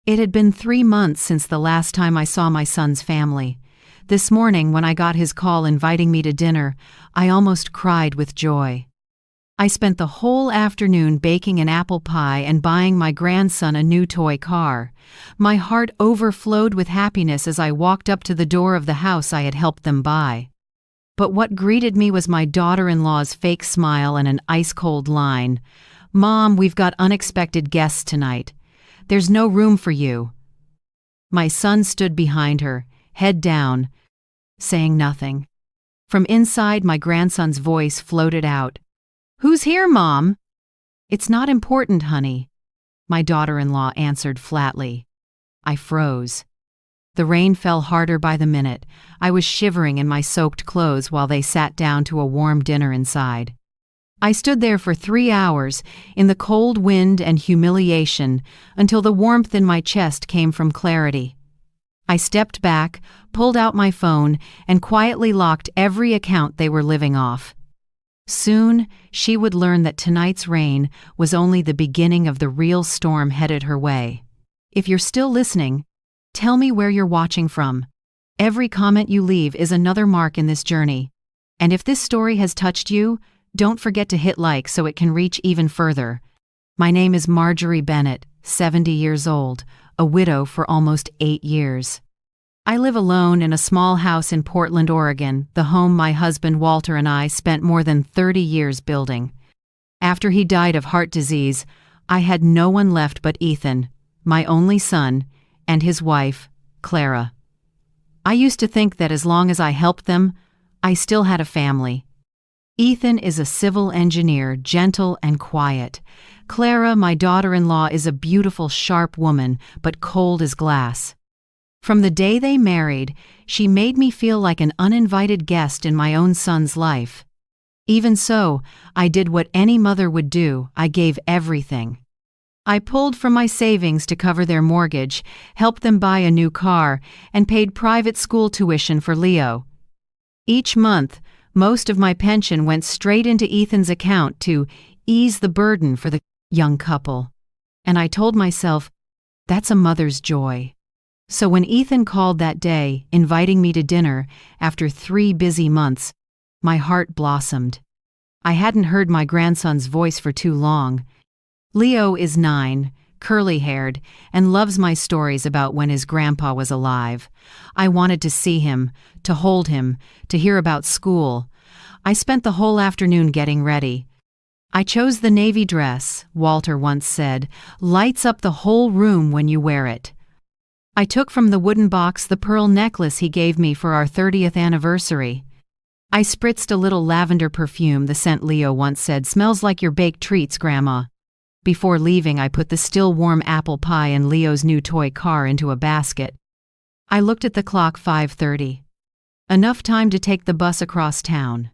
It had been 3 months since the last time I saw my son's family. This morning, when I got his call inviting me to dinner, I almost cried with joy. I spent the whole afternoon baking an apple pie and buying my grandson a new toy car. My heart overflowed with happiness as I walked up to the door of the house I had helped them buy. But what greeted me was my daughter-in-law's fake smile and an ice-cold line. "Mom, we've got unexpected guests tonight. There's no room for you." My son stood behind her, head down, saying nothing. From inside, my grandson's voice floated out. "Who's here, Mom?" "It's not important, honey," my daughter-in-law answered flatly. I froze. The rain fell harder by the minute. I was shivering in my soaked clothes while they sat down to a warm dinner inside. I stood there for 3 hours, in the cold wind and humiliation, until the warmth in my chest came from clarity. I stepped back, pulled out my phone, and quietly locked every account they were living off. Soon, she would learn that tonight's rain was only the beginning of the real storm headed her way. If you're still listening, tell me where you're watching from. Every comment you leave is another mark in this journey. And if this story has touched you, don't forget to hit like so it can reach even further. My name is Marjorie Bennett, 70 years old, a widow for almost 8 years. I live alone in a small house in Portland, Oregon, the home my husband Walter and I spent more than 30 years building. After he died of heart disease, I had no one left but Ethan, my only son, and his wife, Clara. I used to think that as long as I helped them, I still had a family. Ethan is a civil engineer, gentle and quiet. Clara, my daughter-in-law, is a beautiful, sharp woman, but cold as glass. From the day they married, she made me feel like an uninvited guest in my own son's life. Even so, I did what any mother would do. I gave everything. I pulled from my savings to cover their mortgage, helped them buy a new car, and paid private school tuition for Leo. Each month, most of my pension went straight into Ethan's account to ease the burden for the young couple. And I told myself, that's a mother's joy. So when Ethan called that day, inviting me to dinner after 3 busy months, my heart blossomed. I hadn't heard my grandson's voice for too long. Leo is 9, curly-haired, and loves my stories about when his grandpa was alive. I wanted to see him, to hold him, to hear about school. I spent the whole afternoon getting ready. I chose the navy dress, Walter once said, lights up the whole room when you wear it. I took from the wooden box the pearl necklace he gave me for our 30th anniversary. I spritzed a little lavender perfume, the scent Leo once said, "Smells like your baked treats, Grandma." Before leaving, I put the still warm apple pie and Leo's new toy car into a basket. I looked at the clock, 5:30. Enough time to take the bus across town.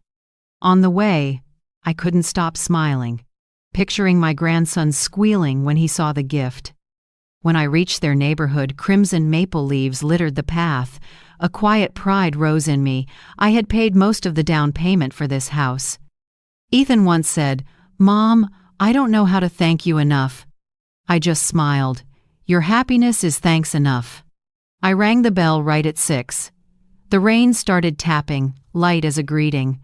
On the way, I couldn't stop smiling, picturing my grandson squealing when he saw the gift. When I reached their neighborhood, crimson maple leaves littered the path. A quiet pride rose in me. I had paid most of the down payment for this house. Ethan once said, "Mom, I don't know how to thank you enough." I just smiled. Your happiness is thanks enough. I rang the bell right at 6. The rain started tapping, light as a greeting.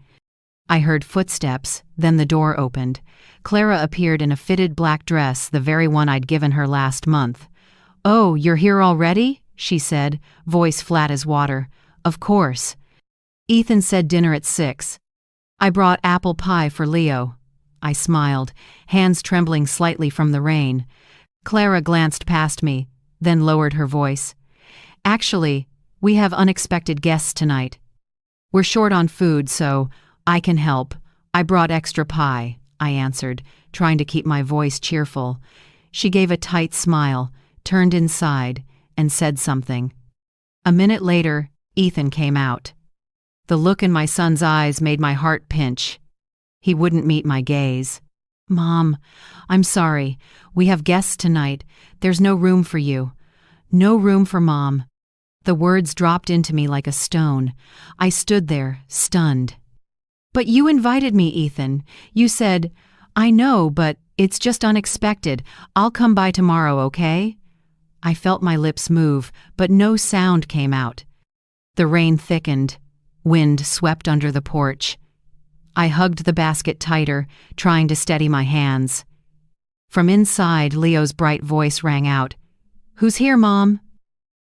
I heard footsteps, then the door opened. Clara appeared in a fitted black dress, the very one I'd given her last month. "Oh, you're here already?" she said, voice flat as water. "Of course." Ethan said dinner at 6. I brought apple pie for Leo. I smiled, hands trembling slightly from the rain. Clara glanced past me, then lowered her voice. "Actually, we have unexpected guests tonight. We're short on food, so I can help. I brought extra pie," I answered, trying to keep my voice cheerful. She gave a tight smile, turned inside, and said something. A minute later, Ethan came out. The look in my son's eyes made my heart pinch. He wouldn't meet my gaze. "Mom, I'm sorry. We have guests tonight. There's no room for you. No room for Mom." The words dropped into me like a stone. I stood there, stunned. "But you invited me, Ethan. You said, 'I know, but it's just unexpected. I'll come by tomorrow, okay?'" I felt my lips move, but no sound came out. The rain thickened. Wind swept under the porch. I hugged the basket tighter, trying to steady my hands. From inside, Leo's bright voice rang out. "Who's here, Mom?"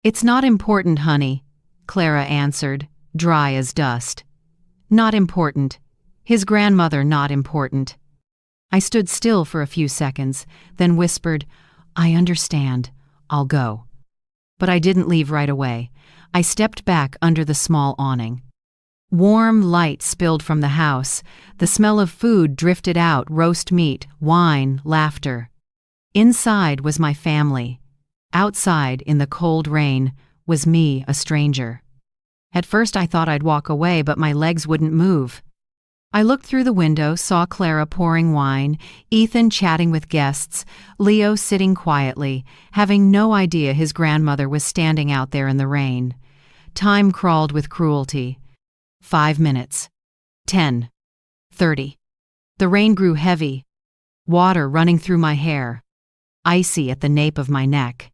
"It's not important, honey," Clara answered, dry as dust. Not important. His grandmother not important. I stood still for a few seconds, then whispered, "I understand. I'll go." But I didn't leave right away. I stepped back under the small awning. Warm light spilled from the house. The smell of food drifted out, roast meat, wine, laughter. Inside was my family. Outside, in the cold rain, was me, a stranger. At first I thought I'd walk away, but my legs wouldn't move. I looked through the window, saw Clara pouring wine, Ethan chatting with guests, Leo sitting quietly, having no idea his grandmother was standing out there in the rain. Time crawled with cruelty. 5 minutes. 10. 30. The rain grew heavy. Water running through my hair. Icy at the nape of my neck.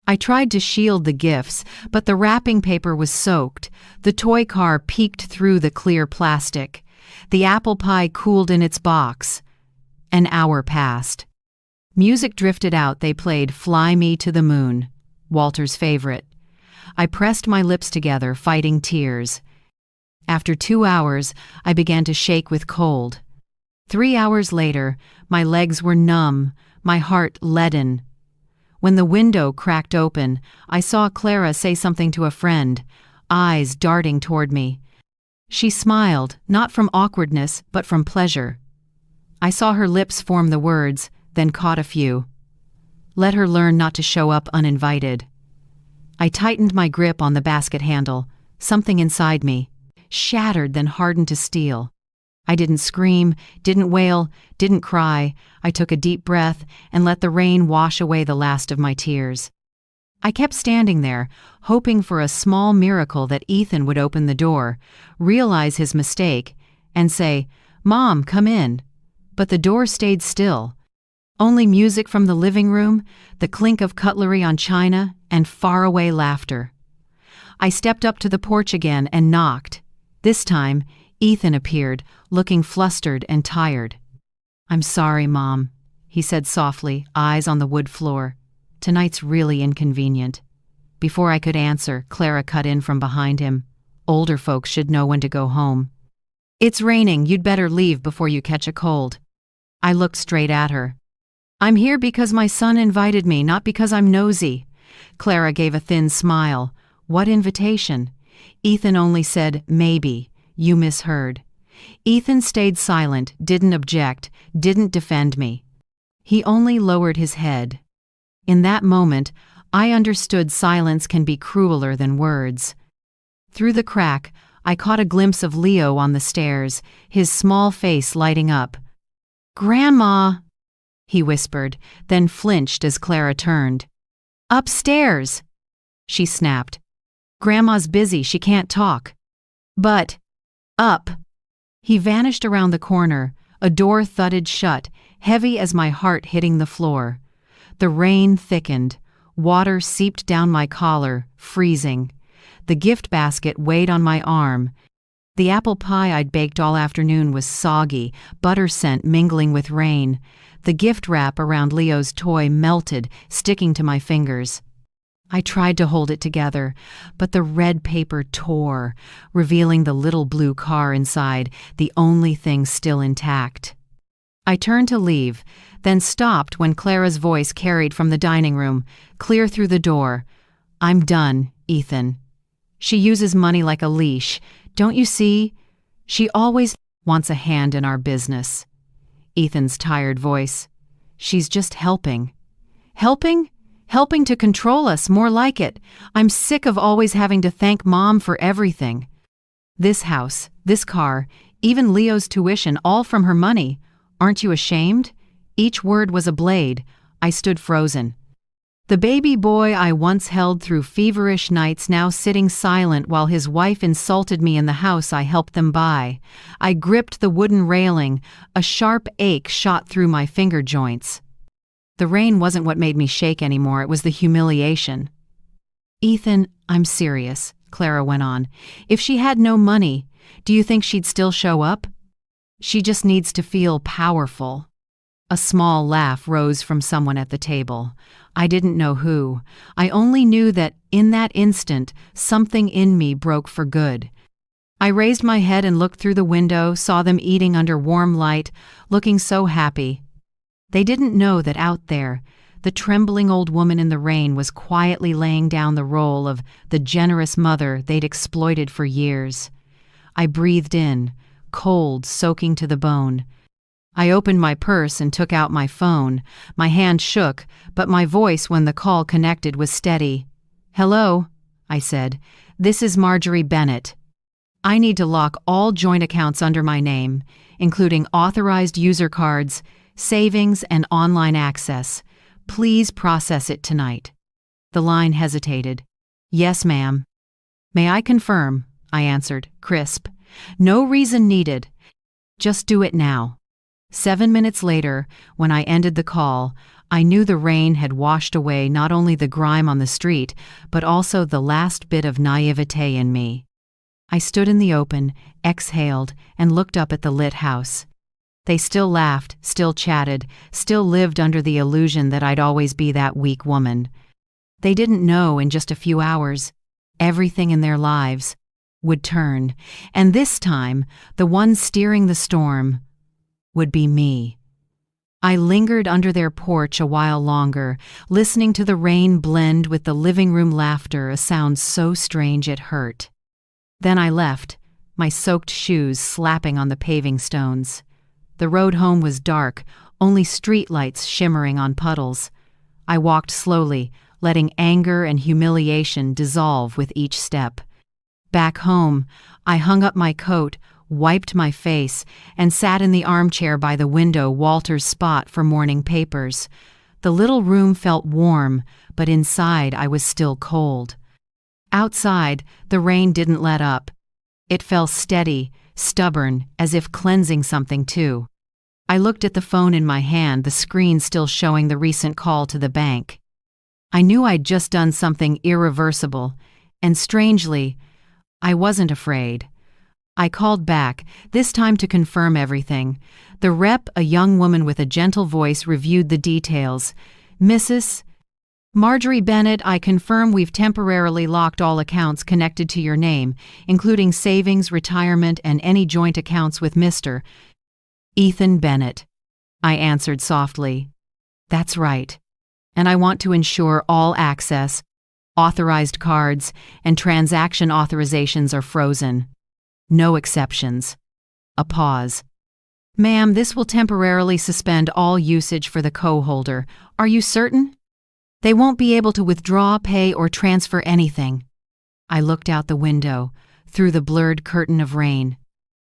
I tried to shield the gifts, but the wrapping paper was soaked. The toy car peeked through the clear plastic. The apple pie cooled in its box. An hour passed. Music drifted out. They played "Fly Me to the Moon," Walter's favorite. I pressed my lips together, fighting tears. After 2 hours, I began to shake with cold. 3 hours later, my legs were numb, my heart leaden. When the window cracked open, I saw Clara say something to a friend, eyes darting toward me. She smiled, not from awkwardness, but from pleasure. I saw her lips form the words, then caught a few. Let her learn not to show up uninvited. I tightened my grip on the basket handle. Something inside me, shattered then hardened to steel. I didn't scream, didn't wail, didn't cry. I took a deep breath and let the rain wash away the last of my tears. I kept standing there, hoping for a small miracle that Ethan would open the door, realize his mistake, and say, "Mom, come in." But the door stayed still. Only music from the living room, the clink of cutlery on china, and faraway laughter. I stepped up to the porch again and knocked. This time, Ethan appeared, looking flustered and tired. "I'm sorry, Mom," he said softly, eyes on the wood floor. "Tonight's really inconvenient." Before I could answer, Clara cut in from behind him. "Older folks should know when to go home." "It's raining, you'd better leave before you catch a cold." I looked straight at her. "I'm here because my son invited me, not because I'm nosy." Clara gave a thin smile. "What invitation?" Ethan only said, "Maybe. You misheard." Ethan stayed silent, didn't object, didn't defend me. He only lowered his head. In that moment, I understood silence can be crueler than words. Through the crack, I caught a glimpse of Leo on the stairs, his small face lighting up. "Grandma," he whispered, then flinched as Clara turned. "Upstairs," she snapped. "Grandma's busy, she can't talk." "But, up." He vanished around the corner. A door thudded shut, heavy as my heart hitting the floor. The rain thickened. Water seeped down my collar, freezing. The gift basket weighed on my arm. The apple pie I'd baked all afternoon was soggy, butter scent mingling with rain. The gift wrap around Leo's toy melted, sticking to my fingers. I tried to hold it together, but the red paper tore, revealing the little blue car inside, the only thing still intact. I turned to leave, then stopped when Clara's voice carried from the dining room, clear through the door. "I'm done, Ethan. She uses money like a leash. Don't you see? She always wants a hand in our business." Ethan's tired voice. "She's just helping." "Helping? Helping to control us, more like it. I'm sick of always having to thank Mom for everything. This house, this car, even Leo's tuition, all from her money. Aren't you ashamed?" Each word was a blade. I stood frozen. The baby boy I once held through feverish nights now sitting silent while his wife insulted me in the house I helped them buy. I gripped the wooden railing. A sharp ache shot through my finger joints. The rain wasn't what made me shake anymore, it was the humiliation. "Ethan, I'm serious," Clara went on. "If she had no money, do you think she'd still show up? She just needs to feel powerful." A small laugh rose from someone at the table. I didn't know who. I only knew that, in that instant, something in me broke for good. I raised my head and looked through the window, saw them eating under warm light, looking so happy. They didn't know that out there, the trembling old woman in the rain was quietly laying down the role of the generous mother they'd exploited for years. I breathed in, cold, soaking to the bone. I opened my purse and took out my phone. My hand shook, but my voice when the call connected was steady. "Hello," I said. "This is Marjorie Bennett. I need to lock all joint accounts under my name, including authorized user cards, savings, and online access. Please process it tonight." The line hesitated. "Yes, ma'am." "May I confirm?" I answered, crisp. "No reason needed. Just do it now." 7 minutes later, when I ended the call, I knew the rain had washed away not only the grime on the street, but also the last bit of naivete in me. I stood in the open, exhaled, and looked up at the lit house. They still laughed, still chatted, still lived under the illusion that I'd always be that weak woman. They didn't know in just a few hours, everything in their lives would turn, and this time, the one steering the storm would be me. I lingered under their porch a while longer, listening to the rain blend with the living room laughter, a sound so strange it hurt. Then I left, my soaked shoes slapping on the paving stones. The road home was dark, only streetlights shimmering on puddles. I walked slowly, letting anger and humiliation dissolve with each step. Back home, I hung up my coat, wiped my face, and sat in the armchair by the window, Walter's spot for morning papers. The little room felt warm, but inside I was still cold. Outside, the rain didn't let up. It fell steady, stubborn, as if cleansing something too. I looked at the phone in my hand, the screen still showing the recent call to the bank. I knew I'd just done something irreversible, and strangely, I wasn't afraid. I called back, this time to confirm everything. The rep, a young woman with a gentle voice, reviewed the details. "Mrs. Marjorie Bennett, I confirm we've temporarily locked all accounts connected to your name, including savings, retirement, and any joint accounts with Mr. Ethan Bennett." I answered softly. "That's right. And I want to ensure all access, authorized cards, and transaction authorizations are frozen. No exceptions." A pause. "Ma'am, this will temporarily suspend all usage for the co-holder. Are you certain? They won't be able to withdraw, pay, or transfer anything." I looked out the window, through the blurred curtain of rain.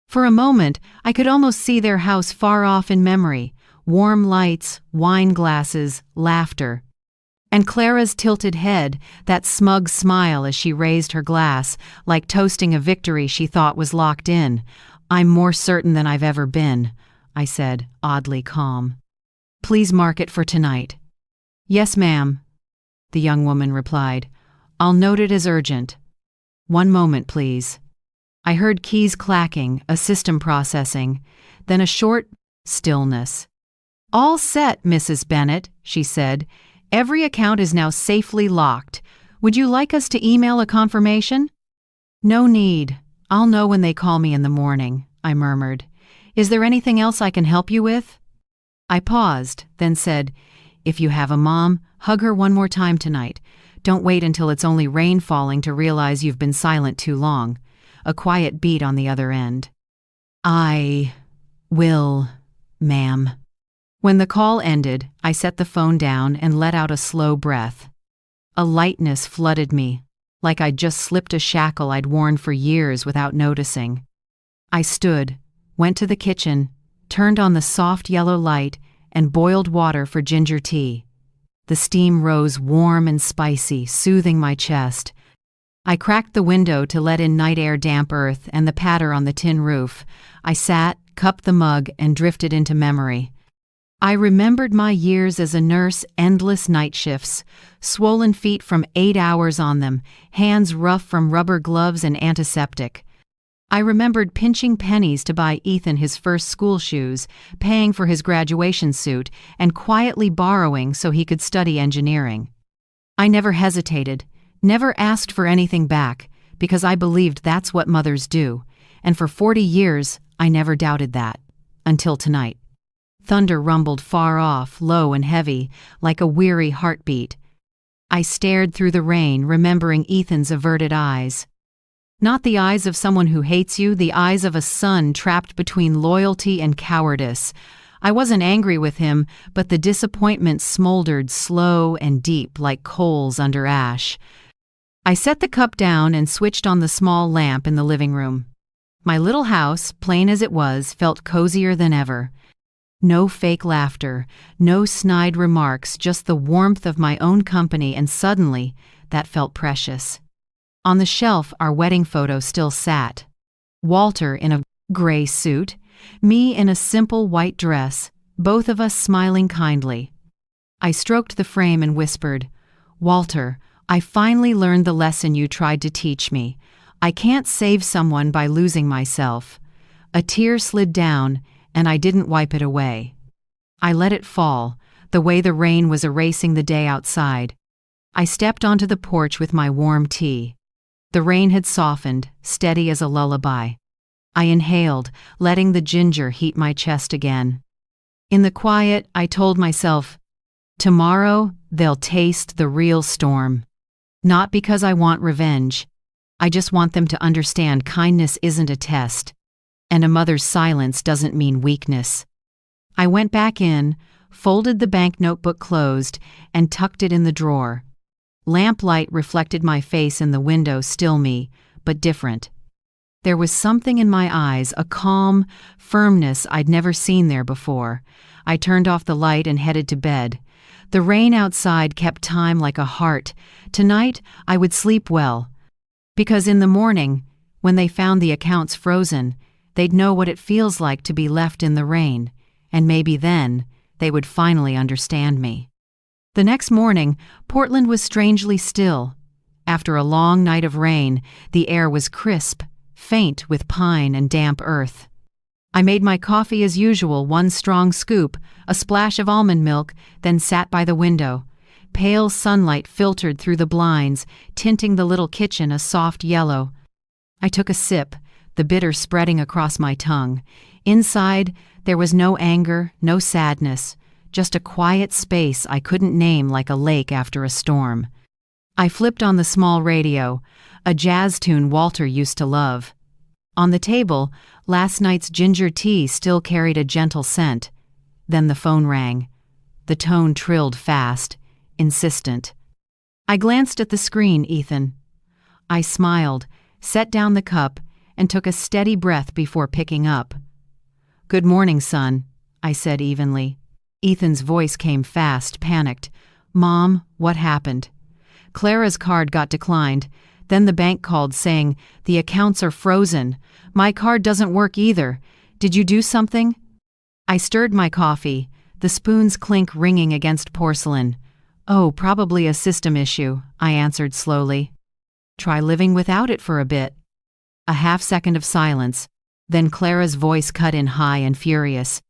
For a moment, I could almost see their house far off in memory, warm lights, wine glasses, laughter. And Clara's tilted head, that smug smile as she raised her glass, like toasting a victory she thought was locked in. "I'm more certain than I've ever been," I said, oddly calm. "Please mark it for tonight." "Yes, ma'am," the young woman replied. "I'll note it as urgent." "One moment, please." I heard keys clacking, a system processing, then a short stillness. "All set, Mrs. Bennett," she said. "Every account is now safely locked. Would you like us to email a confirmation?" "No need. I'll know when they call me in the morning," I murmured. "Is there anything else I can help you with?" I paused, then said, "If you have a mom, hug her one more time tonight. Don't wait until it's only rain falling to realize you've been silent too long." A quiet beat on the other end. "I will, ma'am." When the call ended, I set the phone down and let out a slow breath. A lightness flooded me, like I'd just slipped a shackle I'd worn for years without noticing. I stood, went to the kitchen, turned on the soft yellow light, and boiled water for ginger tea. The steam rose warm and spicy, soothing my chest. I cracked the window to let in night air, damp earth, and the patter on the tin roof. I sat, cupped the mug, and drifted into memory. I remembered my years as a nurse, endless night shifts, swollen feet from 8 hours on them, hands rough from rubber gloves and antiseptic. I remembered pinching pennies to buy Ethan his first school shoes, paying for his graduation suit, and quietly borrowing so he could study engineering. I never hesitated, never asked for anything back, because I believed that's what mothers do, and for 40 years I never doubted that. Until tonight. Thunder rumbled far off, low and heavy, like a weary heartbeat. I stared through the rain, remembering Ethan's averted eyes. Not the eyes of someone who hates you, the eyes of a son trapped between loyalty and cowardice. I wasn't angry with him, but the disappointment smoldered slow and deep like coals under ash. I set the cup down and switched on the small lamp in the living room. My little house, plain as it was, felt cozier than ever. No fake laughter, no snide remarks, just the warmth of my own company, and suddenly, that felt precious. On the shelf, our wedding photo still sat. Walter in a gray suit, me in a simple white dress, both of us smiling kindly. I stroked the frame and whispered, "Walter, I finally learned the lesson you tried to teach me. I can't save someone by losing myself." A tear slid down, and I didn't wipe it away. I let it fall, the way the rain was erasing the day outside. I stepped onto the porch with my warm tea. The rain had softened, steady as a lullaby. I inhaled, letting the ginger heat my chest again. In the quiet, I told myself, tomorrow they'll taste the real storm. Not because I want revenge. I just want them to understand kindness isn't a test, and a mother's silence doesn't mean weakness. I went back in, folded the bank notebook closed, and tucked it in the drawer. Lamplight reflected my face in the window, still me, but different. There was something in my eyes, a calm firmness I'd never seen there before. I turned off the light and headed to bed. The rain outside kept time like a heart. Tonight, I would sleep well. Because in the morning, when they found the accounts frozen, they'd know what it feels like to be left in the rain, and maybe then they would finally understand me. The next morning, Portland was strangely still. After a long night of rain, the air was crisp, faint with pine and damp earth. I made my coffee as usual, one strong scoop, a splash of almond milk, then sat by the window. Pale sunlight filtered through the blinds, tinting the little kitchen a soft yellow. I took a sip, the bitter spreading across my tongue. Inside, there was no anger, no sadness, just a quiet space I couldn't name, like a lake after a storm. I flipped on the small radio, a jazz tune Walter used to love. On the table, last night's ginger tea still carried a gentle scent. Then the phone rang. The tone trilled fast, insistent. I glanced at the screen, Ethan. I smiled, set down the cup, and took a steady breath before picking up. "Good morning, son," I said evenly. Ethan's voice came fast, panicked. "Mom, what happened?" "Clara's card got declined. Then the bank called saying, the accounts are frozen. My card doesn't work either. Did you do something?" I stirred my coffee, the spoon's clink ringing against porcelain. "Oh, probably a system issue," I answered slowly. "Try living without it for a bit." A half-second of silence, then Clara's voice cut in high and furious.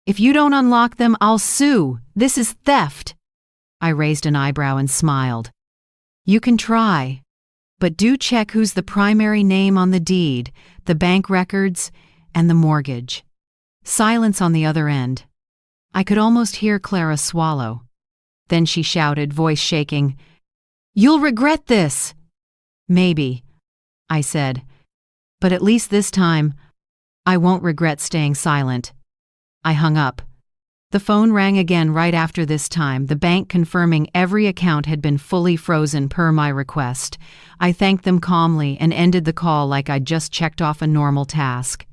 "If you don't unlock them, I'll sue. This is theft." I raised an eyebrow and smiled. "You can try. But do check who's the primary name on the deed, the bank records, and the mortgage." Silence on the other end. I could almost hear Clara swallow. Then she shouted, voice shaking, "You'll regret this!" "Maybe," I said. "But at least this time, I won't regret staying silent." I hung up. The phone rang again right after this time, the bank confirming every account had been fully frozen per my request. I thanked them calmly and ended the call like I'd just checked off a normal task.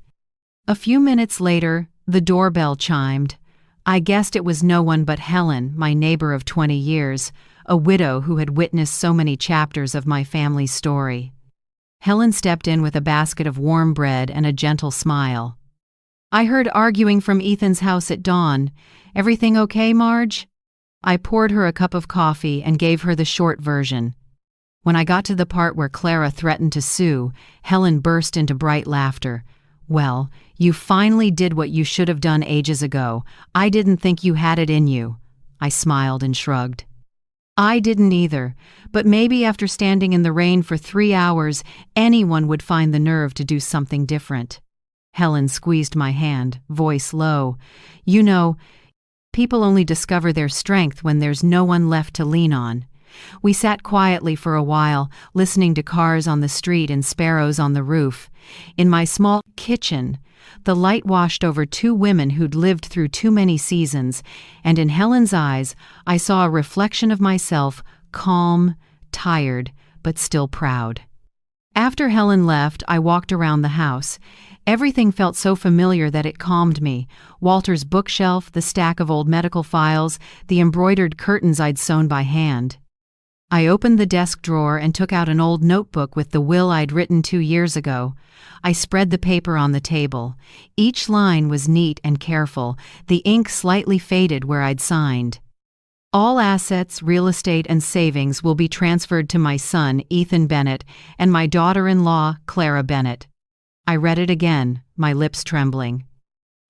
A few minutes later, the doorbell chimed. I guessed it was no one but Helen, my neighbor of 20 years, a widow who had witnessed so many chapters of my family's story. Helen stepped in with a basket of warm bread and a gentle smile. I heard arguing from Ethan's house at dawn. Everything okay, Marge? I poured her a cup of coffee and gave her the short version. When I got to the part where Clara threatened to sue, Helen burst into bright laughter. Well, you finally did what you should have done ages ago. I didn't think you had it in you. I smiled and shrugged. I didn't either, but maybe after standing in the rain for 3 hours, anyone would find the nerve to do something different. Helen squeezed my hand, voice low. You know, people only discover their strength when there's no one left to lean on. We sat quietly for a while, listening to cars on the street and sparrows on the roof. In my small kitchen, the light washed over 2 women who'd lived through too many seasons, and in Helen's eyes, I saw a reflection of myself, calm, tired, but still proud. After Helen left, I walked around the house. Everything felt so familiar that it calmed me. Walter's bookshelf, the stack of old medical files, the embroidered curtains I'd sewn by hand. I opened the desk drawer and took out an old notebook with the will I'd written 2 years ago. I spread the paper on the table. Each line was neat and careful, the ink slightly faded where I'd signed. All assets, real estate, and savings will be transferred to my son, Ethan Bennett, and my daughter-in-law, Clara Bennett. I read it again, my lips trembling.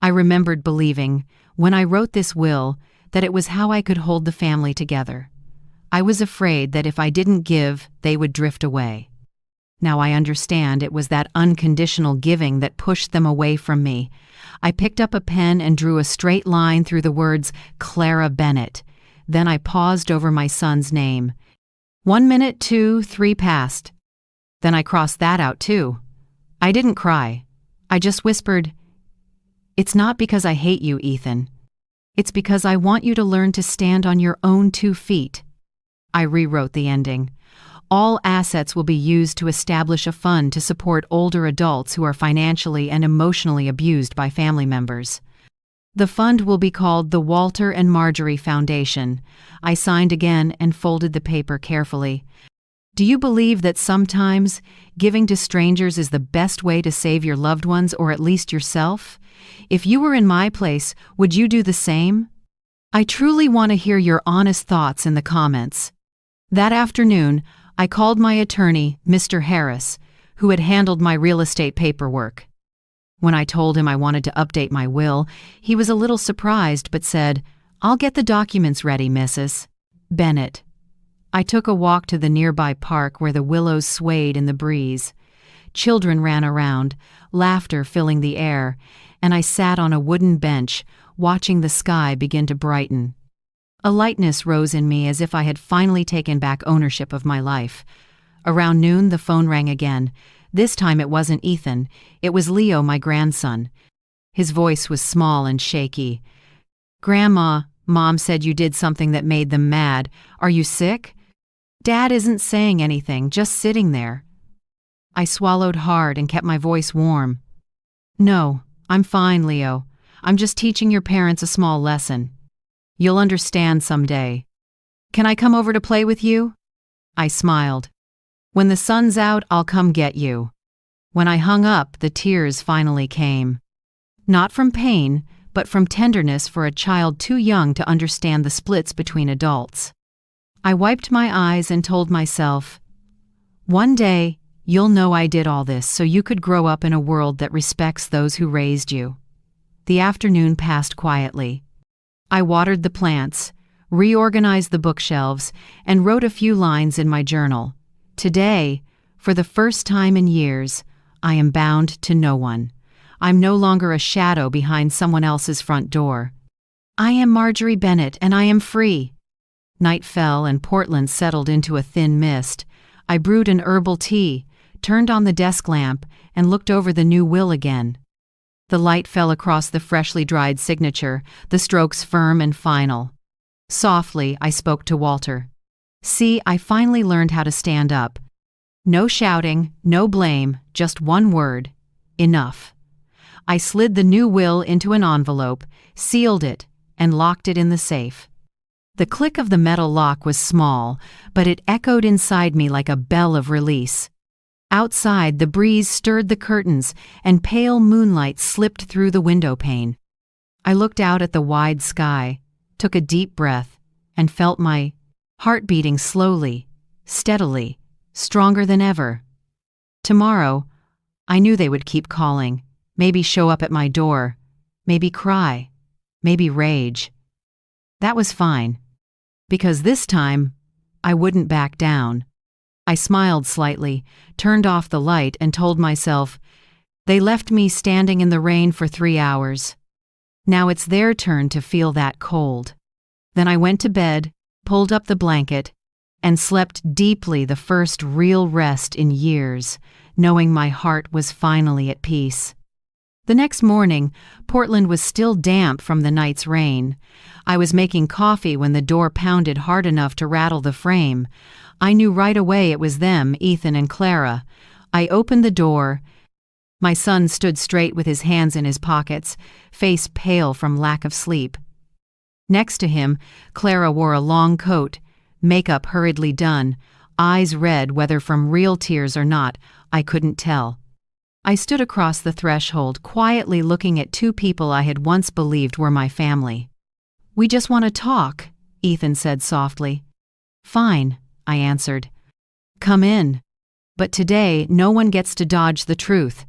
I remembered believing, when I wrote this will, that it was how I could hold the family together. I was afraid that if I didn't give, they would drift away. Now I understand it was that unconditional giving that pushed them away from me. I picked up a pen and drew a straight line through the words Clara Bennett. Then I paused over my son's name. 1 minute, 2, 3 passed. Then I crossed that out too. I didn't cry. I just whispered, "It's not because I hate you, Ethan. It's because I want you to learn to stand on your own 2 feet. I rewrote the ending. All assets will be used to establish a fund to support older adults who are financially and emotionally abused by family members. The fund will be called the Walter and Marjorie Foundation. I signed again and folded the paper carefully. Do you believe that sometimes giving to strangers is the best way to save your loved ones or at least yourself? If you were in my place, would you do the same? I truly want to hear your honest thoughts in the comments. That afternoon, I called my attorney, Mr. Harris, who had handled my real estate paperwork. When I told him I wanted to update my will, he was a little surprised but said, "I'll get the documents ready, Mrs. Bennett." I took a walk to the nearby park where the willows swayed in the breeze. Children ran around, laughter filling the air, and I sat on a wooden bench, watching the sky begin to brighten. A lightness rose in me as if I had finally taken back ownership of my life. Around noon, the phone rang again. This time it wasn't Ethan. It was Leo, my grandson. His voice was small and shaky. "Grandma, Mom said you did something that made them mad. Are you sick?" "Dad isn't saying anything, just sitting there." I swallowed hard and kept my voice warm. "No, I'm fine, Leo. I'm just teaching your parents a small lesson. You'll understand someday. Can I come over to play with you?" I smiled. "When the sun's out, I'll come get you." When I hung up, the tears finally came. Not from pain, but from tenderness for a child too young to understand the splits between adults. I wiped my eyes and told myself, "One day, you'll know I did all this so you could grow up in a world that respects those who raised you." The afternoon passed quietly. I watered the plants, reorganized the bookshelves, and wrote a few lines in my journal. Today, for the first time in years, I am bound to no one. I'm no longer a shadow behind someone else's front door. I am Marjorie Bennett, and I am free. Night fell and Portland settled into a thin mist. I brewed an herbal tea, turned on the desk lamp, and looked over the new will again. The light fell across the freshly dried signature, the strokes firm and final. Softly, I spoke to Walter. "See, I finally learned how to stand up. No shouting, no blame, just one word. Enough." I slid the new will into an envelope, sealed it, and locked it in the safe. The click of the metal lock was small, but it echoed inside me like a bell of release. Outside, the breeze stirred the curtains, and pale moonlight slipped through the window pane. I looked out at the wide sky, took a deep breath, and felt my heart beating slowly, steadily, stronger than ever. Tomorrow, I knew they would keep calling, maybe show up at my door, maybe cry, maybe rage. That was fine, because this time, I wouldn't back down. I smiled slightly, turned off the light, and told myself, they left me standing in the rain for 3 hours. Now it's their turn to feel that cold. Then I went to bed, pulled up the blanket, and slept deeply, the first real rest in years, knowing my heart was finally at peace. The next morning, Portland was still damp from the night's rain. I was making coffee when the door pounded hard enough to rattle the frame. I knew right away it was them, Ethan and Clara. I opened the door. My son stood straight with his hands in his pockets, face pale from lack of sleep. Next to him, Clara wore a long coat, makeup hurriedly done, eyes red, whether from real tears or not, I couldn't tell. I stood across the threshold, quietly looking at two people I had once believed were my family. "We just want to talk," Ethan said softly. "Fine," I answered. "Come in." But today, no one gets to dodge the truth.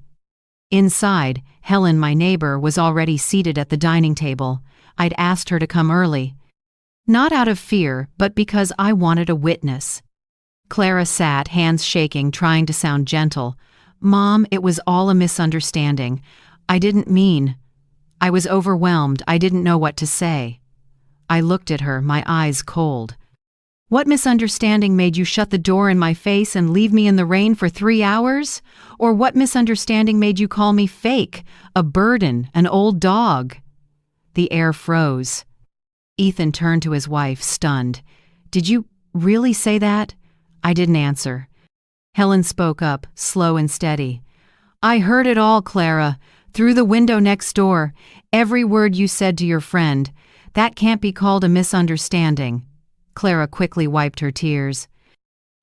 Inside, Helen, my neighbor, was already seated at the dining table. I'd asked her to come early. Not out of fear, but because I wanted a witness. Clara sat, hands shaking, trying to sound gentle. "Mom, it was all a misunderstanding. I didn't mean." I was overwhelmed. I didn't know what to say. I looked at her, my eyes cold. "What misunderstanding made you shut the door in my face and leave me in the rain for 3 hours? Or what misunderstanding made you call me fake, a burden, an old dog?" The air froze. Ethan turned to his wife, stunned. "Did you really say that?" I didn't answer. Helen spoke up, slow and steady. "I heard it all, Clara, through the window next door. Every word you said to your friend. That can't be called a misunderstanding." Clara quickly wiped her tears.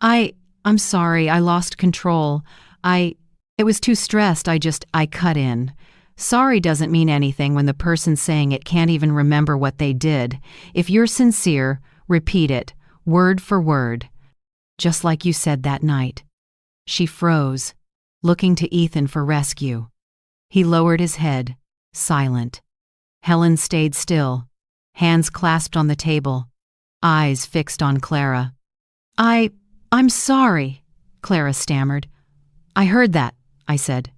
I'm sorry, I lost control. It was too stressed, I cut in. Sorry doesn't mean anything when the person saying it can't even remember what they did. If you're sincere, repeat it, word for word. Just like you said that night. She froze, looking to Ethan for rescue. He lowered his head, silent. Helen stayed still, hands clasped on the table, eyes fixed on Clara. I'm sorry," Clara stammered. "I heard that," I said.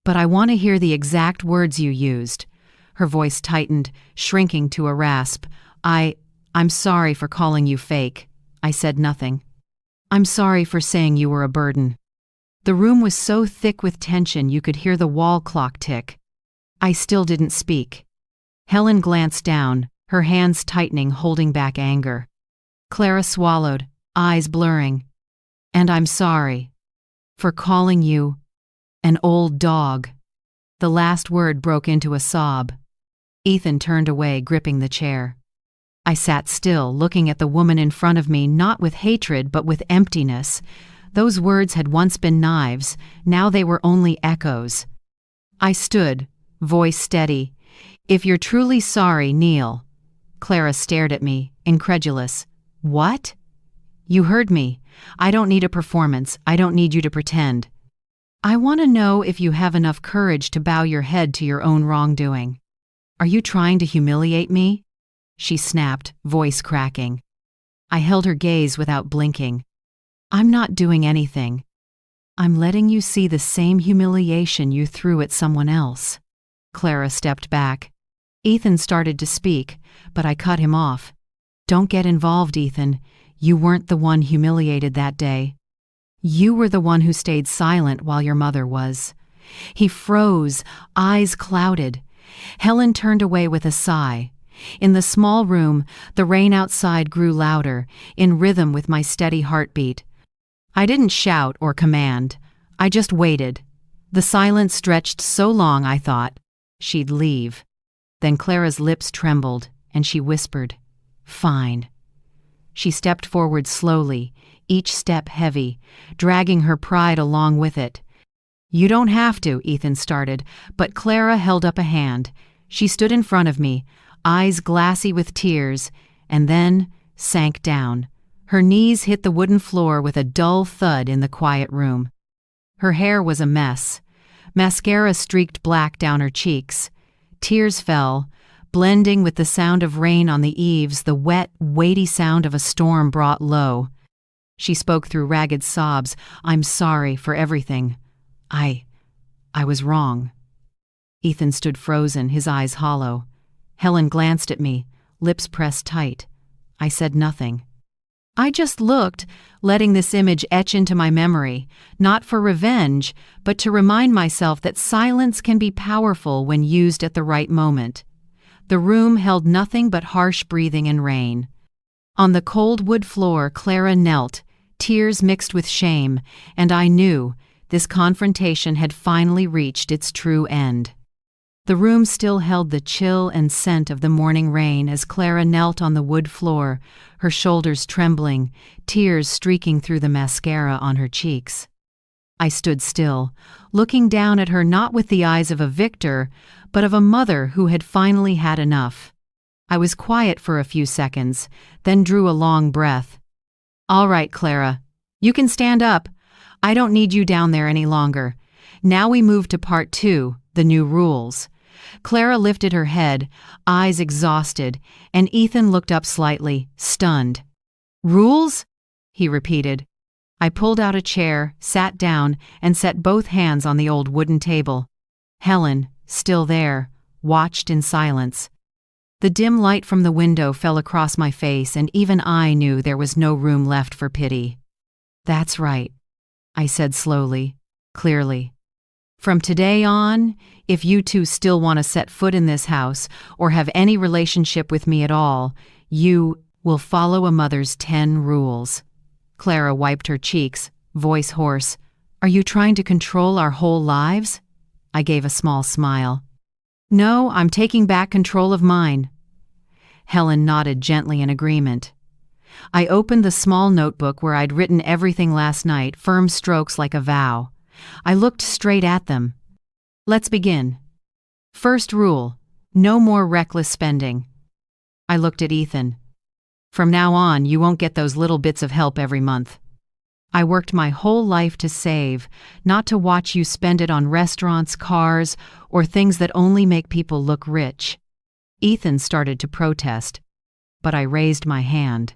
"But I want to hear the exact words you used." Her voice tightened, shrinking to a rasp. I'm sorry for calling you fake." I said nothing. "I'm sorry for saying you were a burden." The room was so thick with tension you could hear the wall clock tick. I still didn't speak. Helen glanced down, her hands tightening, holding back anger. Clara swallowed, eyes blurring. "And I'm sorry for calling you an old dog." The last word broke into a sob. Ethan turned away, gripping the chair. I sat still, looking at the woman in front of me, not with hatred but with emptiness. Those words had once been knives, now they were only echoes. I stood, voice steady. "If you're truly sorry, kneel." Clara stared at me, incredulous. "What?" "You heard me. I don't need a performance. I don't need you to pretend. I want to know if you have enough courage to bow your head to your own wrongdoing. Are you trying to humiliate me?" She snapped, voice cracking. I held her gaze without blinking. "I'm not doing anything. I'm letting you see the same humiliation you threw at someone else." Clara stepped back. Ethan started to speak, but I cut him off. "Don't get involved, Ethan. You weren't the one humiliated that day. You were the one who stayed silent while your mother was." He froze, eyes clouded. Helen turned away with a sigh. In the small room, the rain outside grew louder, in rhythm with my steady heartbeat. I didn't shout or command. I just waited. The silence stretched so long I thought she'd leave. Then Clara's lips trembled, and she whispered, "Fine." She stepped forward slowly, each step heavy, dragging her pride along with it. "You don't have to," Ethan started, but Clara held up a hand. She stood in front of me, eyes glassy with tears, and then sank down. Her knees hit the wooden floor with a dull thud in the quiet room. Her hair was a mess. Mascara streaked black down her cheeks. Tears fell, blending with the sound of rain on the eaves, the wet, weighty sound of a storm brought low. She spoke through ragged sobs. "I'm sorry for everything. I was wrong." Ethan stood frozen, his eyes hollow. Helen glanced at me, lips pressed tight. I said nothing. I just looked, letting this image etch into my memory, not for revenge, but to remind myself that silence can be powerful when used at the right moment. The room held nothing but harsh breathing and rain. On the cold wood floor, Clara knelt, tears mixed with shame, and I knew this confrontation had finally reached its true end. The room still held the chill and scent of the morning rain as Clara knelt on the wood floor, her shoulders trembling, tears streaking through the mascara on her cheeks. I stood still, looking down at her not with the eyes of a victor, but of a mother who had finally had enough. I was quiet for a few seconds, then drew a long breath. "All right, Clara. You can stand up. I don't need you down there any longer. Now we move to part 2, the new rules." Clara lifted her head, eyes exhausted, and Ethan looked up slightly, stunned. "Rules?" he repeated. I pulled out a chair, sat down, and set both hands on the old wooden table. Helen, still there, watched in silence. The dim light from the window fell across my face, and even I knew there was no room left for pity. "That's right," I said slowly, clearly. "From today on, if you two still want to set foot in this house or have any relationship with me at all, you will follow a mother's 10 rules." Clara wiped her cheeks, voice hoarse. "Are you trying to control our whole lives?" I gave a small smile. "No, I'm taking back control of mine." Helen nodded gently in agreement. I opened the small notebook where I'd written everything last night, firm strokes like a vow. I looked straight at them. "Let's begin. First rule, no more reckless spending." I looked at Ethan. "From now on, you won't get those little bits of help every month. I worked my whole life to save, not to watch you spend it on restaurants, cars, or things that only make people look rich." Ethan started to protest, but I raised my hand.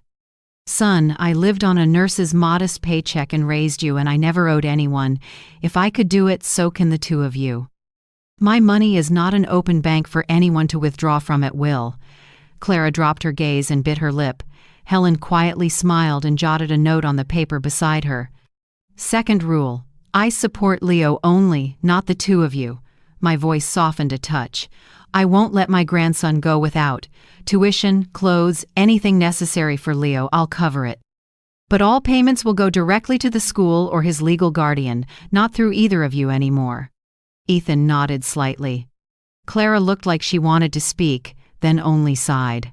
"Son, I lived on a nurse's modest paycheck and raised you, and I never owed anyone. If I could do it, so can the two of you. My money is not an open bank for anyone to withdraw from at will." Clara dropped her gaze and bit her lip. Helen quietly smiled and jotted a note on the paper beside her. "Second rule, I support Leo only, not the two of you." My voice softened a touch. "I won't let my grandson go without. Tuition, clothes, anything necessary for Leo, I'll cover it. But all payments will go directly to the school or his legal guardian, not through either of you anymore." Ethan nodded slightly. Clara looked like she wanted to speak, then only sighed.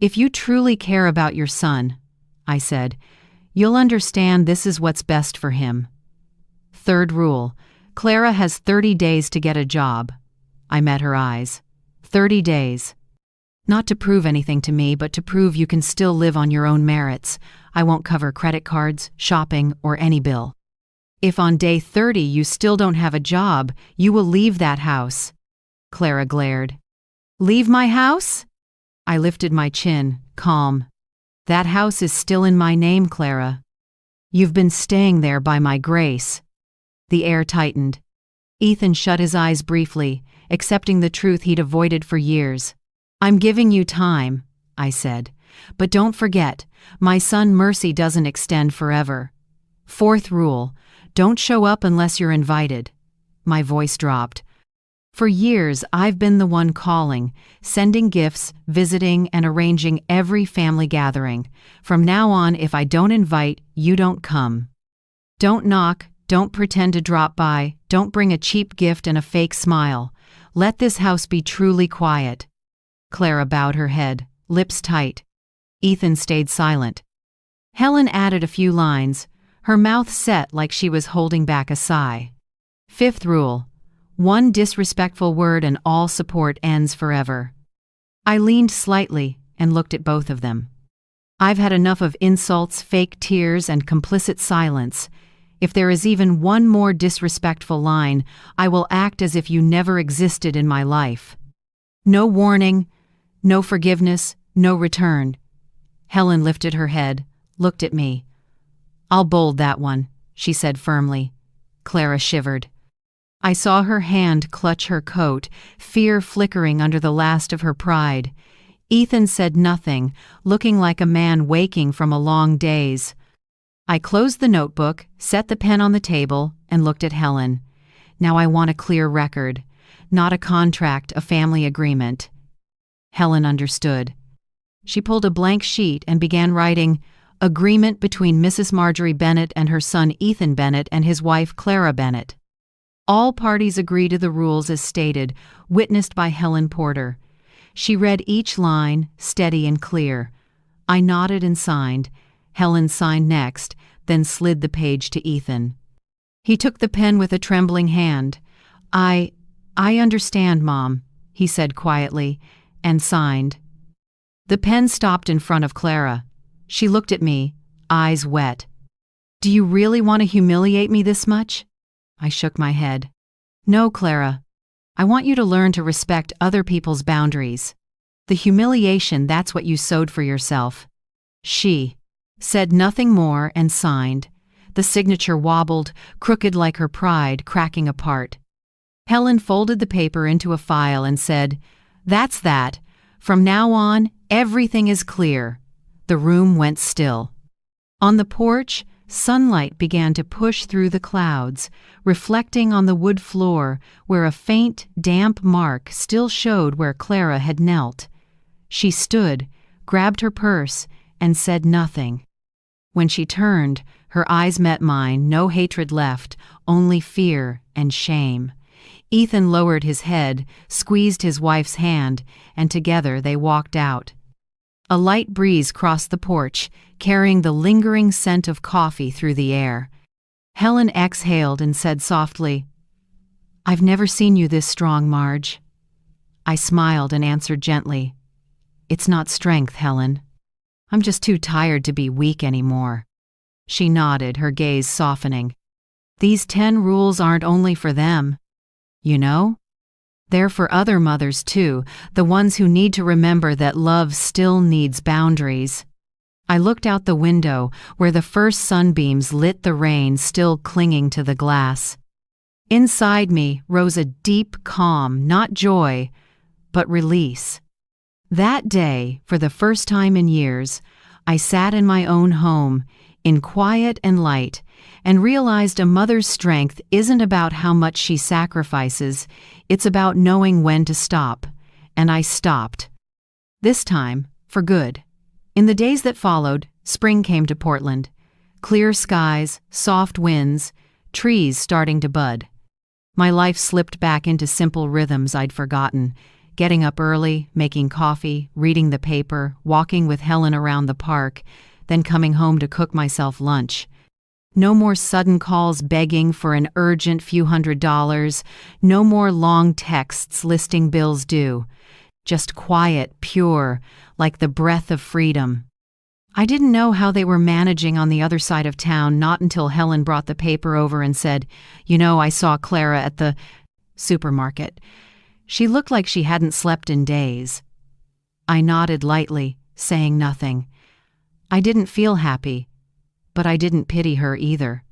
"If you truly care about your son," I said, "you'll understand this is what's best for him." Third rule, Clara has 30 days to get a job. I met her eyes. 30 days. Not to prove anything to me, but to prove you can still live on your own merits. I won't cover credit cards, shopping, or any bill. If on day 30 you still don't have a job, you will leave that house." Clara glared. "Leave my house?" I lifted my chin, calm. "That house is still in my name, Clara. You've been staying there by my grace." The air tightened. Ethan shut his eyes briefly, accepting the truth he'd avoided for years. "I'm giving you time," I said. "But don't forget, my son Mercy doesn't extend forever." Fourth rule, don't show up unless you're invited. My voice dropped. For years, I've been the one calling, sending gifts, visiting, and arranging every family gathering. From now on, if I don't invite, you don't come. Don't knock, don't pretend to drop by, don't bring a cheap gift and a fake smile. Let this house be truly quiet. Clara bowed her head, lips tight. Ethan stayed silent. Helen added a few lines, her mouth set like she was holding back a sigh. Fifth rule: one disrespectful word and all support ends forever. I leaned slightly and looked at both of them. I've had enough of insults, fake tears, and complicit silence. If there is even one more disrespectful line, I will act as if you never existed in my life. No warning, no forgiveness, no return. Helen lifted her head, looked at me. I'll bold that one, she said firmly. Clara shivered. I saw her hand clutch her coat, fear flickering under the last of her pride. Ethan said nothing, looking like a man waking from a long daze. I closed the notebook, set the pen on the table, and looked at Helen. Now I want a clear record, not a contract, a family agreement. Helen understood. She pulled a blank sheet and began writing, "Agreement between Mrs. Marjorie Bennett and her son Ethan Bennett and his wife Clara Bennett. All parties agree to the rules as stated, witnessed by Helen Porter." She read each line, steady and clear. I nodded and signed. Helen signed next, then slid the page to Ethan. He took the pen with a trembling hand. I understand, Mom," he said quietly, and signed. The pen stopped in front of Clara. She looked at me, eyes wet. "Do you really want to humiliate me this much?" I shook my head. "No, Clara. I want you to learn to respect other people's boundaries. The humiliation, that's what you sowed for yourself." She said nothing more and signed. The signature wobbled, crooked like her pride, cracking apart. Helen folded the paper into a file and said, "That's that. From now on, everything is clear." The room went still. On the porch, sunlight began to push through the clouds, reflecting on the wood floor where a faint, damp mark still showed where Clara had knelt. She stood, grabbed her purse, and said nothing. When she turned, her eyes met mine, no hatred left, only fear and shame. Ethan lowered his head, squeezed his wife's hand, and together they walked out. A light breeze crossed the porch, carrying the lingering scent of coffee through the air. Helen exhaled and said softly, "I've never seen you this strong, Marge." I smiled and answered gently, "It's not strength, Helen. I'm just too tired to be weak anymore." She nodded, her gaze softening. "These 10 rules aren't only for them. You know? They're for other mothers too, the ones who need to remember that love still needs boundaries." I looked out the window, where the first sunbeams lit the rain still clinging to the glass. Inside me rose a deep calm, not joy, but release. That day, for the first time in years, I sat in my own home, in quiet and light, and realized a mother's strength isn't about how much she sacrifices, it's about knowing when to stop. And I stopped. This time, for good. In the days that followed, spring came to Portland. Clear skies, soft winds, trees starting to bud. My life slipped back into simple rhythms I'd forgotten. Getting up early, making coffee, reading the paper, walking with Helen around the park, then coming home to cook myself lunch. No more sudden calls begging for an urgent few $100s, no more long texts listing bills due. Just quiet, pure, like the breath of freedom. I didn't know how they were managing on the other side of town, not until Helen brought the paper over and said, "You know, I saw Clara at the supermarket. She looked like she hadn't slept in days." I nodded lightly, saying nothing. I didn't feel happy, but I didn't pity her either.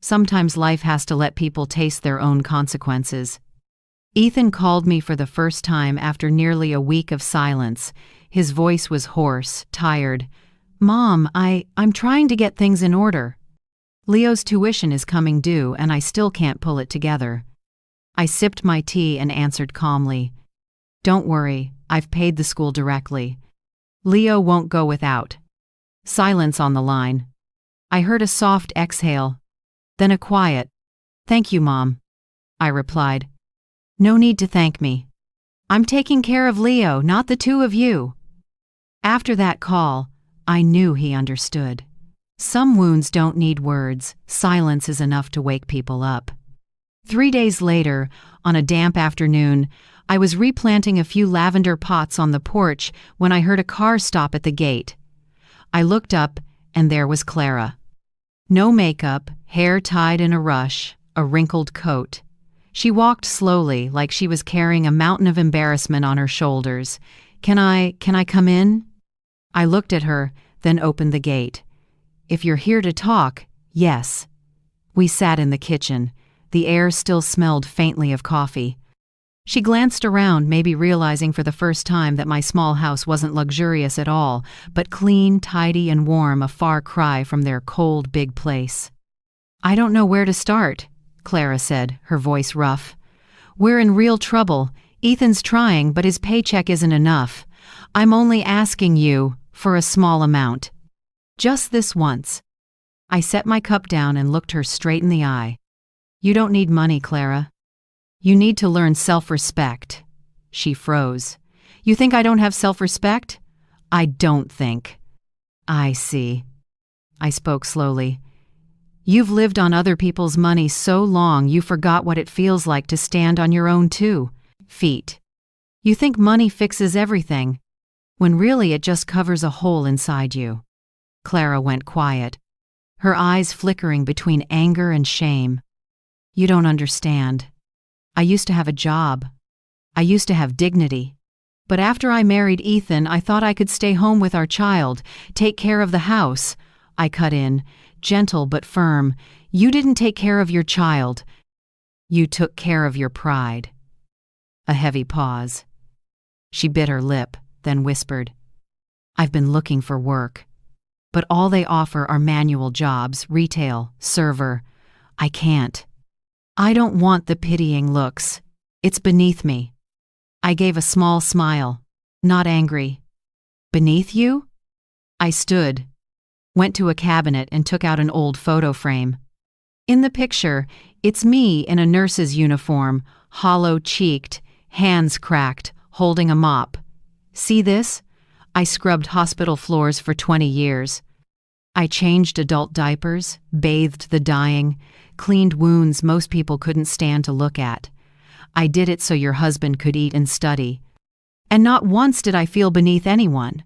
Sometimes life has to let people taste their own consequences. Ethan called me for the first time after nearly a week of silence. His voice was hoarse, tired. "Mom, I'm trying to get things in order. Leo's tuition is coming due and I still can't pull it together." I sipped my tea and answered calmly, "Don't worry, I've paid the school directly. Leo won't go without." Silence on the line. I heard a soft exhale, then a quiet, "Thank you, Mom," I replied. "No need to thank me. I'm taking care of Leo, not the two of you." After that call, I knew he understood. Some wounds don't need words. Silence is enough to wake people up. 3 days later, on a damp afternoon, I was replanting a few lavender pots on the porch when I heard a car stop at the gate. I looked up, and there was Clara. No makeup, hair tied in a rush, a wrinkled coat. She walked slowly, like she was carrying a mountain of embarrassment on her shoulders. Can I come in?" I looked at her, then opened the gate. "If you're here to talk, yes." We sat in the kitchen. The air still smelled faintly of coffee. She glanced around, maybe realizing for the first time that my small house wasn't luxurious at all, but clean, tidy, and warm, a far cry from their cold, big place. "I don't know where to start," Clara said, her voice rough. "We're in real trouble. Ethan's trying, but his paycheck isn't enough. I'm only asking you for a small amount. Just this once." I set my cup down and looked her straight in the eye. "You don't need money, Clara. You need to learn self-respect." She froze. "You think I don't have self-respect?" "I don't think." "I see." I spoke slowly. "You've lived on other people's money so long you forgot what it feels like to stand on your own 2 feet. You think money fixes everything, when really it just covers a hole inside you." Clara went quiet, her eyes flickering between anger and shame. "You don't understand. I used to have a job. I used to have dignity. But after I married Ethan, I thought I could stay home with our child, take care of the house." I cut in, gentle but firm. "You didn't take care of your child. You took care of your pride." A heavy pause. She bit her lip, then whispered, "I've been looking for work. But all they offer are manual jobs, retail, server. I can't. I don't want the pitying looks. It's beneath me." I gave a small smile, not angry. "Beneath you?" I stood, went to a cabinet and took out an old photo frame. In the picture, it's me in a nurse's uniform, hollow-cheeked, hands cracked, holding a mop. "See this? I scrubbed hospital floors for 20 years. I changed adult diapers, bathed the dying, cleaned wounds most people couldn't stand to look at. I did it so your husband could eat and study. And not once did I feel beneath anyone."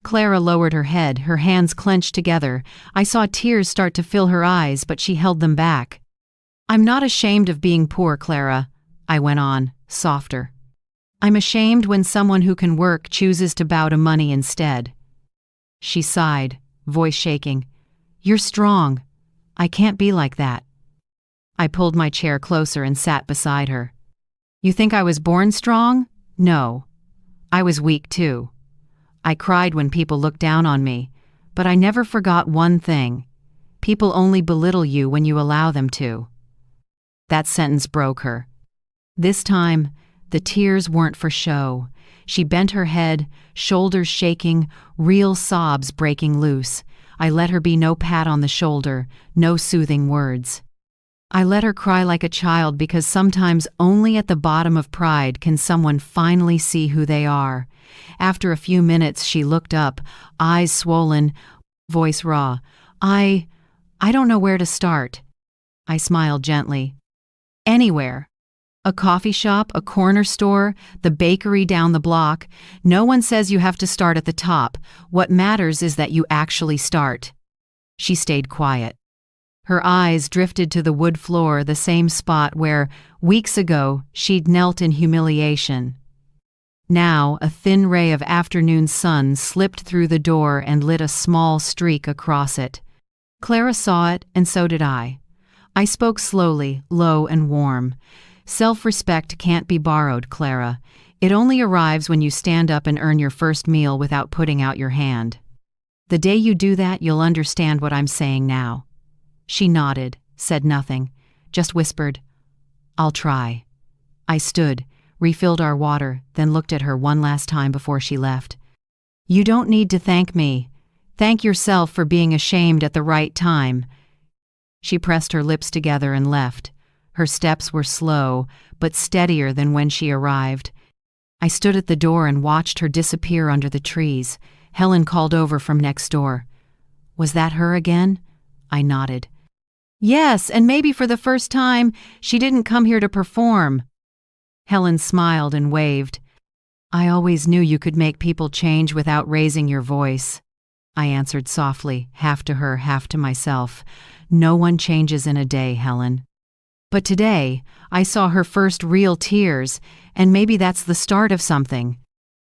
Clara lowered her head, her hands clenched together. I saw tears start to fill her eyes, but she held them back. "I'm not ashamed of being poor, Clara," I went on, softer. "I'm ashamed when someone who can work chooses to bow to money instead." She sighed, voice shaking. "You're strong. I can't be like that." I pulled my chair closer and sat beside her. "You think I was born strong? No. I was weak too. I cried when people looked down on me, but I never forgot one thing. People only belittle you when you allow them to." That sentence broke her. This time, the tears weren't for show. She bent her head, shoulders shaking, real sobs breaking loose. I let her be no pat on the shoulder, no soothing words. I let her cry like a child because sometimes only at the bottom of pride can someone finally see who they are. After a few minutes she looked up, eyes swollen, voice raw. I don't know where to start." I smiled gently. "Anywhere. A coffee shop, a corner store, the bakery down the block. No one says you have to start at the top. What matters is that you actually start." She stayed quiet. Her eyes drifted to the wood floor, the same spot where, weeks ago, she'd knelt in humiliation. Now, a thin ray of afternoon sun slipped through the door and lit a small streak across it. Clara saw it, and so did I. I spoke slowly, low and warm. "Self-respect can't be borrowed, Clara. It only arrives when you stand up and earn your first meal without putting out your hand. The day you do that, you'll understand what I'm saying now." She nodded, said nothing, just whispered, "I'll try." I stood, refilled our water, then looked at her one last time before she left. "You don't need to thank me. Thank yourself for being ashamed at the right time." She pressed her lips together and left. Her steps were slow, but steadier than when she arrived. I stood at the door and watched her disappear under the trees. Helen called over from next door. Was that her again? I nodded. Yes, and maybe for the first time, she didn't come here to perform. Helen smiled and waved. I always knew you could make people change without raising your voice. I answered softly, half to her, half to myself. No one changes in a day, Helen. But today, I saw her first real tears, and maybe that's the start of something.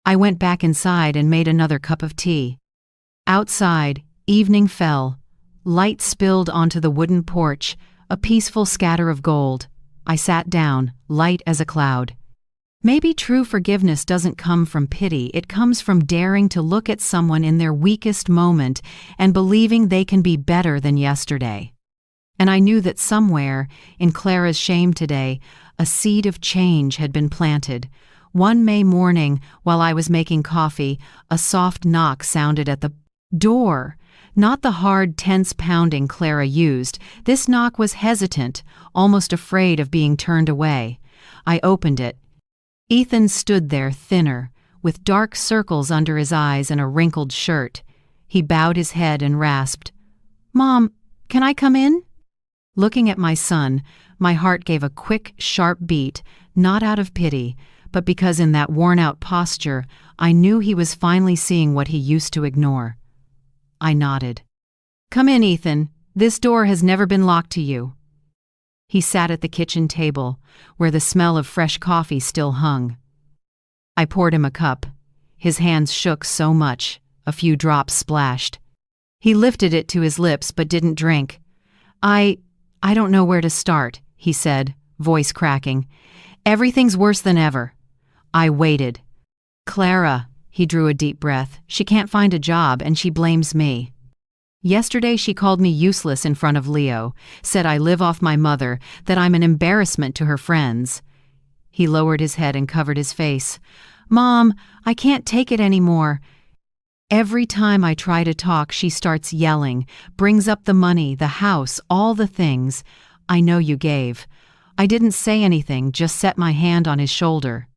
I went back inside and made another cup of tea. Outside, evening fell. Light spilled onto the wooden porch, a peaceful scatter of gold. I sat down, light as a cloud. Maybe true forgiveness doesn't come from pity, it comes from daring to look at someone in their weakest moment and believing they can be better than yesterday. And I knew that somewhere, in Clara's shame today, a seed of change had been planted. One May morning, while I was making coffee, a soft knock sounded at the door. Not the hard, tense pounding Clara used. This knock was hesitant, almost afraid of being turned away. I opened it. Ethan stood there, thinner, with dark circles under his eyes and a wrinkled shirt. He bowed his head and rasped, "Mom, can I come in?" Looking at my son, my heart gave a quick, sharp beat, not out of pity, but because in that worn-out posture, I knew he was finally seeing what he used to ignore. I nodded. "Come in, Ethan. This door has never been locked to you." He sat at the kitchen table, where the smell of fresh coffee still hung. I poured him a cup. His hands shook so much, a few drops splashed. He lifted it to his lips but didn't drink. I don't know where to start," he said, voice cracking. "Everything's worse than ever." I waited. "Clara," he drew a deep breath, "she can't find a job and she blames me. Yesterday she called me useless in front of Leo, said I live off my mother, that I'm an embarrassment to her friends." He lowered his head and covered his face. "Mom, I can't take it anymore. Every time I try to talk, she starts yelling, brings up the money, the house, all the things I know you gave. I didn't say anything, just set my hand on his shoulder.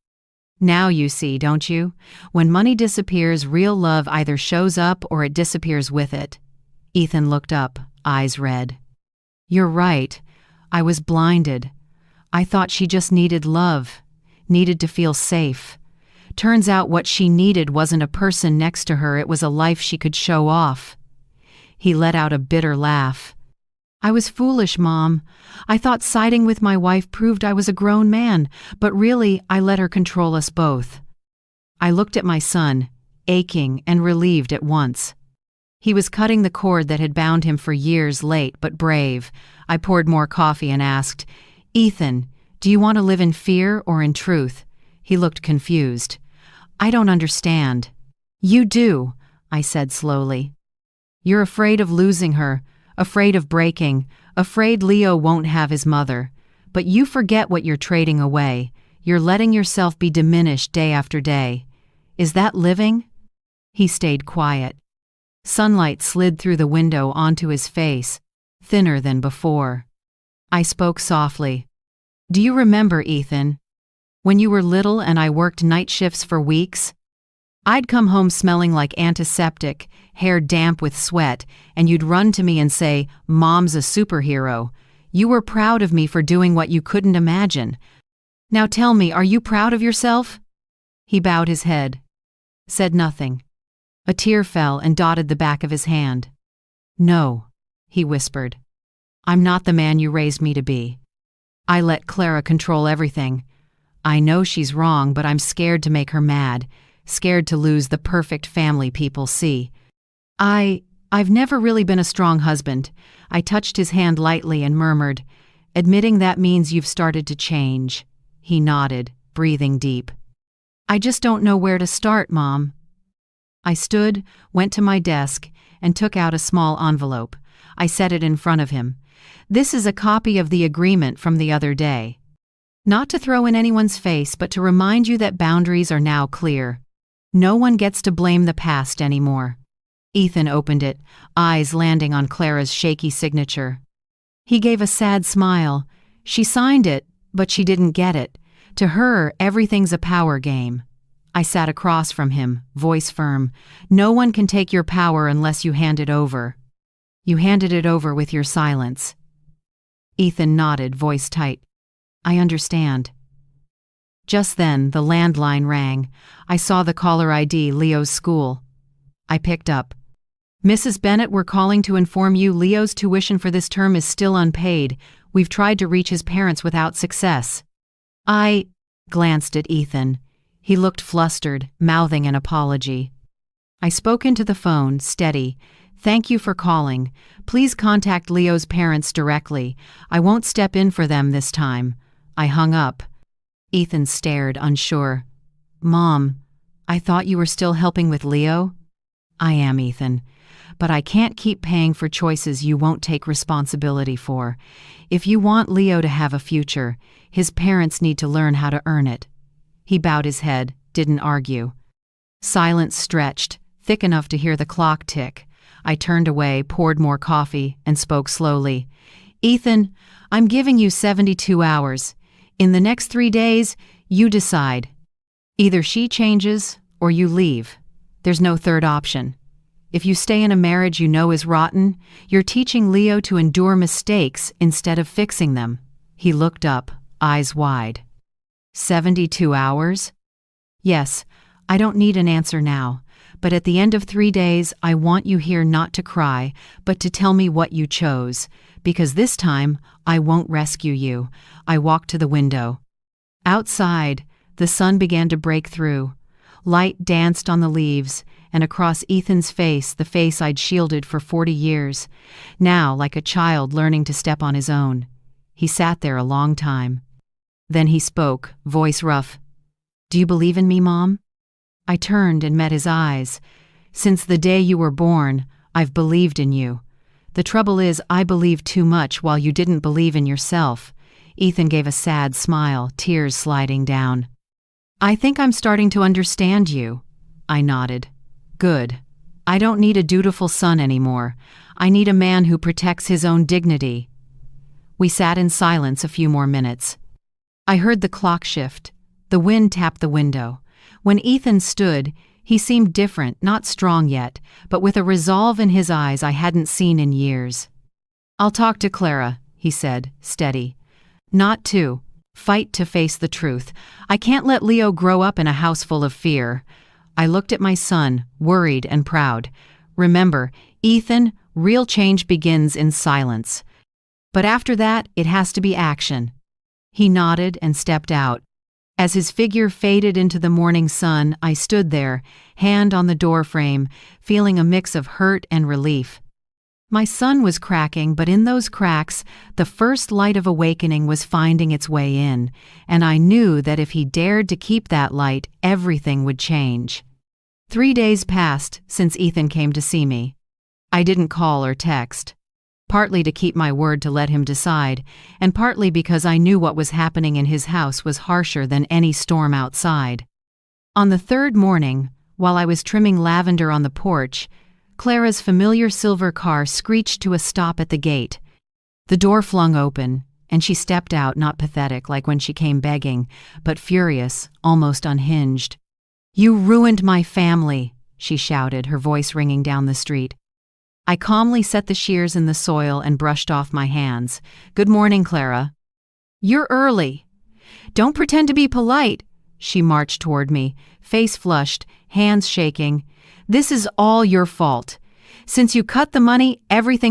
Now you see, don't you? When money disappears, real love either shows up or it disappears with it." Ethan looked up, eyes red. "You're right. I was blinded. I thought she just needed love, needed to feel safe. Turns out what she needed wasn't a person next to her, it was a life she could show off." He let out a bitter laugh. "I was foolish, Mom. I thought siding with my wife proved I was a grown man, but really I let her control us both." I looked at my son, aching and relieved at once. He was cutting the cord that had bound him for years, late but brave. I poured more coffee and asked, "Ethan, do you want to live in fear or in truth?" He looked confused. "I don't understand." "You do," I said slowly. "You're afraid of losing her, afraid of breaking, afraid Leo won't have his mother. But you forget what you're trading away. You're letting yourself be diminished day after day. Is that living?" He stayed quiet. Sunlight slid through the window onto his face, thinner than before. I spoke softly. "Do you remember, Ethan, when you were little and I worked night shifts for weeks? I'd come home smelling like antiseptic, hair damp with sweat, and you'd run to me and say, 'Mom's a superhero.' You were proud of me for doing what you couldn't imagine. Now tell me, are you proud of yourself?" He bowed his head, said nothing. A tear fell and dotted the back of his hand. "No," he whispered. "I'm not the man you raised me to be. I let Clara control everything. I know she's wrong, but I'm scared to make her mad, scared to lose the perfect family people see. I've never really been a strong husband." I touched his hand lightly and murmured, "Admitting that means you've started to change." He nodded, breathing deep. "I just don't know where to start, Mom." I stood, went to my desk, and took out a small envelope. I set it in front of him. "This is a copy of the agreement from the other day. Not to throw in anyone's face, but to remind you that boundaries are now clear. No one gets to blame the past anymore." Ethan opened it, eyes landing on Clara's shaky signature. He gave a sad smile. She signed it, but she didn't get it. To her, everything's a power game. I sat across from him, voice firm. "No one can take your power unless you hand it over." You handed it over with your silence. Ethan nodded, voice tight. I understand. Just then, the landline rang. I saw the caller ID, Leo's school. I picked up. Mrs. Bennett, we're calling to inform you Leo's tuition for this term is still unpaid. We've tried to reach his parents without success. I glanced at Ethan. He looked flustered, mouthing an apology. I spoke into the phone, steady. Thank you for calling. Please contact Leo's parents directly. I won't step in for them this time. I hung up. Ethan stared, unsure. Mom, I thought you were still helping with Leo? I am, Ethan. But I can't keep paying for choices you won't take responsibility for. If you want Leo to have a future, his parents need to learn how to earn it. He bowed his head, didn't argue. Silence stretched, thick enough to hear the clock tick. I turned away, poured more coffee, and spoke slowly. Ethan, I'm giving you 72 hours. In the next 3 days, you decide. Either she changes, or you leave. There's no third option. If you stay in a marriage you know is rotten, you're teaching Leo to endure mistakes instead of fixing them. He looked up, eyes wide. 72 hours? Yes, I don't need an answer now, but at the end of 3 days, I want you here not to cry, but to tell me what you chose, because this time, I won't rescue you. I walked to the window. Outside, the sun began to break through. Light danced on the leaves, and across Ethan's face, the face I'd shielded for 40 years, now like a child learning to step on his own. He sat there a long time. Then he spoke, voice rough. Do you believe in me, Mom? I turned and met his eyes. Since the day you were born, I've believed in you. The trouble is, I believed too much while you didn't believe in yourself. Ethan gave a sad smile, tears sliding down. I think I'm starting to understand you. I nodded. Good. I don't need a dutiful son anymore. I need a man who protects his own dignity. We sat in silence a few more minutes. I heard the clock shift. The wind tapped the window. When Ethan stood, he seemed different, not strong yet, but with a resolve in his eyes I hadn't seen in years. I'll talk to Clara, he said, steady. Not to. Fight to face the truth. I can't let Leo grow up in a house full of fear. I looked at my son, worried and proud. Remember, Ethan, real change begins in silence. But after that, it has to be action. He nodded and stepped out. As his figure faded into the morning sun, I stood there, hand on the doorframe, feeling a mix of hurt and relief. My sun was cracking, but in those cracks, the first light of awakening was finding its way in, and I knew that if he dared to keep that light, everything would change. 3 days passed since Ethan came to see me. I didn't call or text, partly to keep my word to let him decide, and partly because I knew what was happening in his house was harsher than any storm outside. On the 3rd morning, while I was trimming lavender on the porch, Clara's familiar silver car screeched to a stop at the gate. The door flung open, and she stepped out, not pathetic like when she came begging, but furious, almost unhinged. You ruined my family, she shouted, her voice ringing down the street. I calmly set the shears in the soil and brushed off my hands. Good morning, Clara. You're early. Don't pretend to be polite. She marched toward me, face flushed, hands shaking. This is all your fault. Since you cut the money, everything